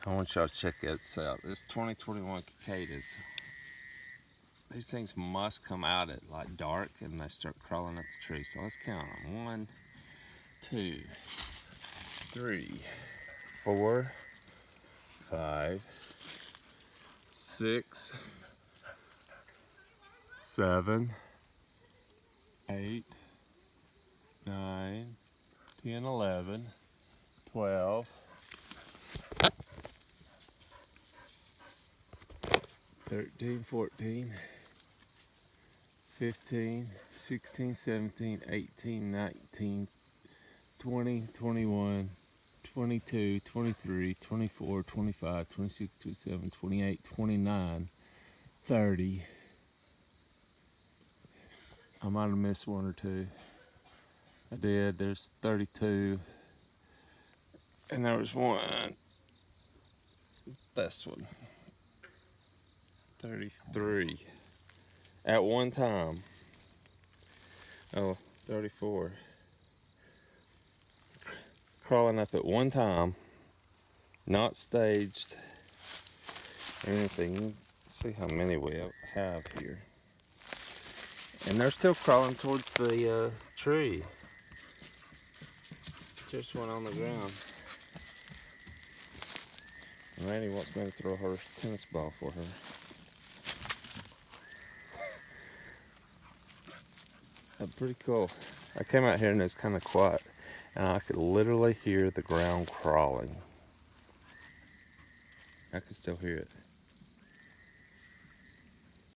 I want y'all to check this out. This 2021 cicadas. These things must come out at like dark and they start crawling up the tree. So let's count them. 1, 2, 3, 4, 5, 6, 7, 8, 9, 10, 11, 12, 13, 14, 15, 16, 17, 18, 19, 20, 21, 22, 23, 24, 25, 26, 27, 28, 29, 30. I might have missed one or two. I did. There's 32. And there was one. This one. 33. At one time. Oh, 34. Crawling up at one time. Not staged or anything. You can see how many we have here. And they're still crawling towards the tree. Just one on the ground. Randy wants me to throw her tennis ball for her. Pretty cool. I came out here and it's kind of quiet, and I could literally hear the ground crawling. I could still hear it.